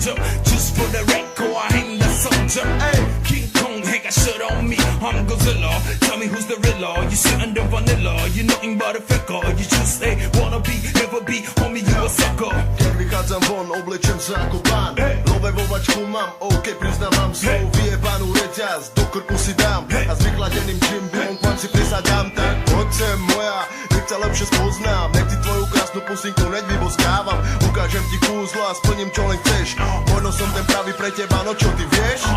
soldier. Just for the record, I ain't the soldier. Hey, King Kong ain't got shit on me. I'm Godzilla. Tell me who's the real. You sit under vanilla. You're nothing but a faker. You just say wanna be, never be. Homie, you a sucker. Keď vychádzam von, oblečem sa ako pán. Lovevovačku mám, OK, priznávam svoj vyjebanú reťaz. Do krku si dám a s vykladeným džimbom k vám si prisadám. Tak poď sem moja, nech sa lepšie spoznám. Nech ti tvoju krásnu pusinku hneď vyboskávam. Ukážem ti kúzlo a splním čo len chceš. Možno som ten pravý pre teba, no čo ty vieš?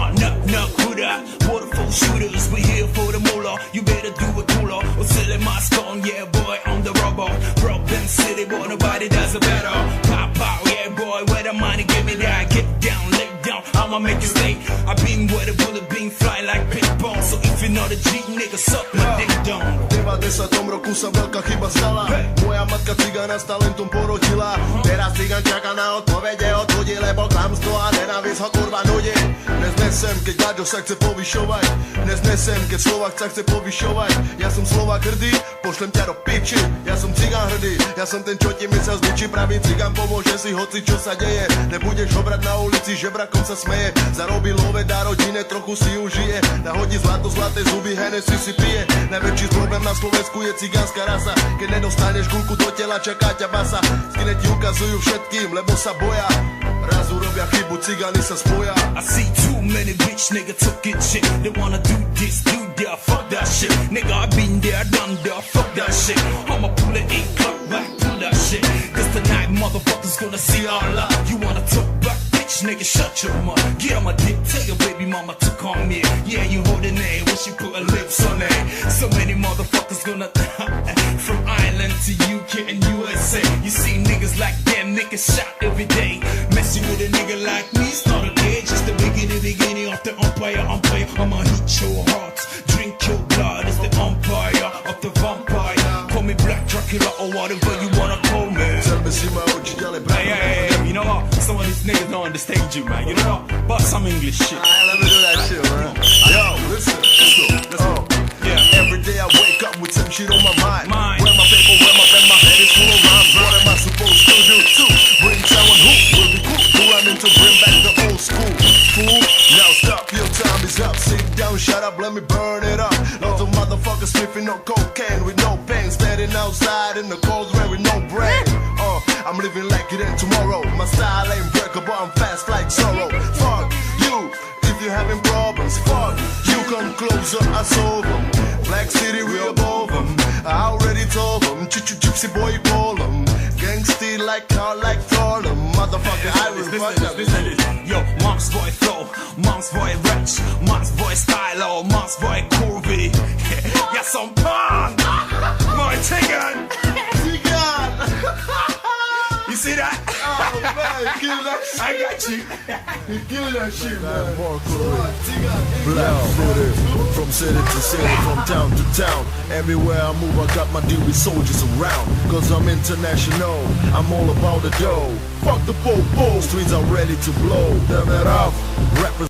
No, huda, waterfall shooters, we here for the moolah. You better do it cooler, or sell it mask on, yeah boy, I'm the robber. Problem city, boy, nobody does it better. Pop out, yeah boy, where the money, give me that. Get down, lay down, I'ma make you stay. I been where the bullet beam fly like ping pong. So if you know the G, nigga, suck my dick down. V 90. roku sa veľká chyba stala. Moja matka cigana s talentom porodila. Teraz cigan čaká na odpovede od ľudí, lebo klamstvo a nenávisť ho kurva nudí. Dnes nesem, keď Gaďo sa chce povyšovať. Dnes nesem, keď Slovák sa chce povyšovať. Ja som Slovák hrdý, pošlem ťa do piči. Ja som cigán hrdý, ja som ten, čo ti mysel zničí. Pravý cigán pomôže si, hoci čo sa deje. Nebudeš ho brať na ulici, žebrakom sa smeje. Zarobí love, dá rodine, trochu si užije. Nahodí zlato, zlaté zuby, Hennessy si pije. Najväčší problém na Slovensku je cigánska rasa. Keď nedostaneš gulku do tela, čaká ťa basa. Skine ti ukazujú všetkým, lebo sa boja. Raz urobia chybu, cigáni sa spoja. I see too many bitch nigga talking shit. They wanna do this, do that, fuck that shit. Nigga, I been there, done that, fuck that shit. I'ma pull it 8 o'clock back, pull that shit. Cause tonight motherfuckers gonna see all out. You wanna talk back, bitch nigga, shut your mouth. Get on my dick, tell your baby mama to come here. Yeah, you holding it, when she put her lips on it. So many motherfuckers gonna from Ireland to UK and USA. You see niggas like them, niggas shot every day. Messing with a nigga like me, it's not a day. Just the beginning of the umpire. I'ma hit your heart, drink your blood. It's the umpire of the vampire. Call me Black Dracula or whatever you wanna call me. Hey, you know what? Some of these niggas don't understand you, man. You know what? But some English shit. Alright, let me do that shit, man. Yo, listen, let's go. Yeah. Every day I wake up with some shit on my mind. Where my paper, where my pen, my head is full of rhymes. What am I supposed to do? Bring someone who will be cool. Who I'm into, bring back the old school. Fool, now stop, your time is up. Sit down, shut up, let me burn it up. Lots of motherfuckers sniffing on cocaine with no pain. Standing outside in the cold rain with no brain. I'm living like it ain't tomorrow. My style ain't breakable, I'm fast like sorrow. Fuck you, if you're having problems. Fuck you, come closer, I solve them. Black City, we above them. I already told them, gypsy boy, call them. Gangsty like car, like Harlem. Motherfucker, I will fuck up. Listen. Yo, mom's boy flow, mom's boy wretch, mom's boy style, oh, mom's boy curvy. Yeah, some punk, my chicken. You see that? Oh man, kill that shit. I got you. You kill that shit, man. Black footed, from city to city, from town to town. Everywhere I move, I got my deal with soldiers around. Cause I'm international, I'm all about the dough. Fuck the po-po, streets are ready to blow. Them it off, represent.